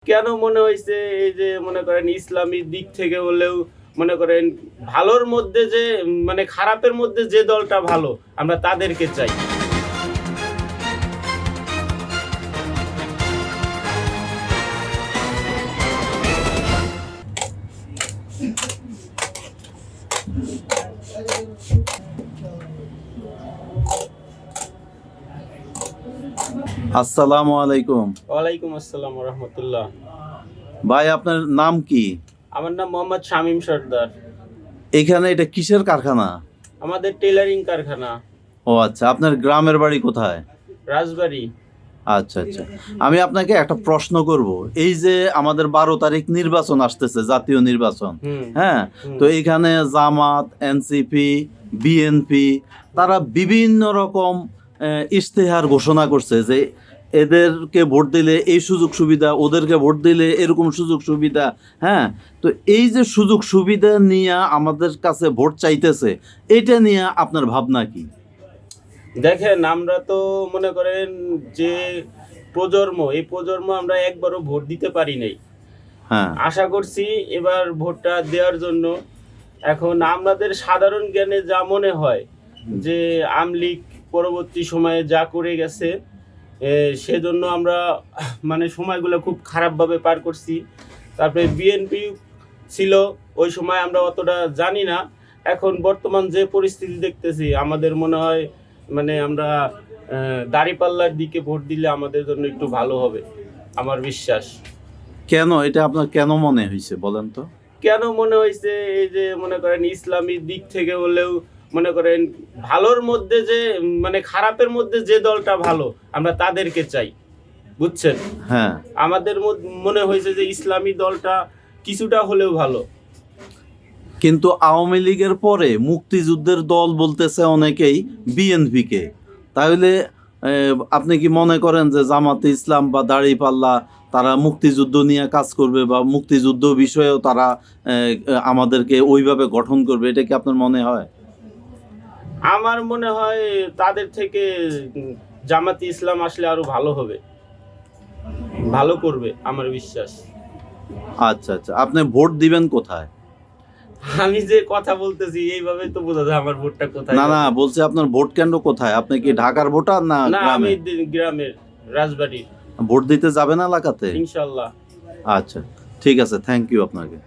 কেন মনে হইছে এই যে মনে করেন ইসলামী দিক থেকে হলেও মনে করেন ভালোর মধ্যে যে মানে খারাপের মধ্যে যে দলটা ভালো আমরা তাদেরকে চাই। আসসালামু আলাইকুম। ওয়ালাইকুম আসসালাম ওয়া রাহমাতুল্লাহ। ভাই আপনার নাম কি? আমার নাম মোহাম্মদ শামীম সর্দার। এখানে এটা কিসের কারখানা? আমাদের টেলারিং কারখানা। ও আচ্ছা, আপনার গ্রামের বাড়ি কোথায়? রাজবাড়ী। আচ্ছা আচ্ছা, আমি আপনাকে একটা প্রশ্ন করব। এই যে আমাদের 12 তারিখ নির্বাচন আসতেছে, জাতীয় নির্বাচন, হ্যাঁ, তো এইখানে জামাত, এনসিপি, বিএনপি তারা বিভিন্ন রকম ইশতেহার ঘোষণা করছে যে এদেরকে ভোট দিলে এই সুযোগ সুবিধা, ওদেরকে ভোট দিলে এরকম সুযোগ সুবিধা। হ্যাঁ, তো এই যে সুযোগ সুবিধা নিয়ে আমাদের কাছে ভোট চাইতেছে, এটা নিয়ে আপনার ভাবনা কি? দেখেন, আমরা তো মনে করেন যে এই প্রজন্ম আমরা একবারও ভোট দিতে পারি নাই। হ্যাঁ, আশা করছি এবার ভোটটা দেওয়ার জন্য। এখন আমাদের সাধারণ জ্ঞানে যা মনে হয় যে আমলিগ পরবর্তী সময়ে যা করে গেছে, সেজন্য আমরা মানে সময়গুলো খুব খারাপভাবে পার করছি। তারপরে বিএনপি ছিল, ওই সময় আমরা অতটা জানি না। এখন বর্তমান যে পরিস্থিতি দেখতেছি, আমাদের মনে হয় মানে আমরা দাঁড়িপাল্লার দিকে ভোট দিলে আমাদের জন্য একটু ভালো হবে, আমার বিশ্বাস। কেন এটা আপনার কেন মনে হয়েছে বলেন তো? কেন মনে হয়েছে এই যে মনে করেন ইসলামী দিক থেকে হলেও মনে করেন ভালোর মধ্যে যে মানে খারাপের মধ্যে যে দলটা ভালো আমরা তাদেরকে চাই, বুঝছেন? হ্যাঁ, আমাদের মনে হয়েছে যে ইসলামী দলটা কিছুটা হলেও ভালো। কিন্তু আওয়ামী লীগের পরে মুক্তিযুদ্ধের দল বলতেছে অনেকেই বিএনপিকে। তাহলে আপনি কি মনে করেন যে জামাতে ইসলাম বা দাঁড়িপাল্লা তারা মুক্তিযুদ্ধ নিয়ে কাজ করবে বা মুক্তিযুদ্ধ বিষয়েও তারা আমাদেরকে ওইভাবে গঠন করবে, এটা কি আপনার মনে হয়? আমার মনে হয় তাদের থেকে জামাতে ইসলাম আসলে আরো ভালো হবে, ভালো করবে, আমার বিশ্বাস। আচ্ছা আচ্ছা, আপনি ভোট দিবেন কোথায়? আমি যে কথা বলতেছি এইভাবে তো বোঝা যায় আমার ভোটটা কোথায়। না না, বলছি আপনার ভোট কেন্দ্র কোথায়? আপনি কি ঢাকার ভোটার না না, আমি গ্রামে? গ্রামের, রাজবাড়ি। ভোট দিতে যাবেন এলাকাতে? ইনশাল্লাহ। আচ্ছা, ঠিক আছে, থ্যাংক ইউ আপনাকে।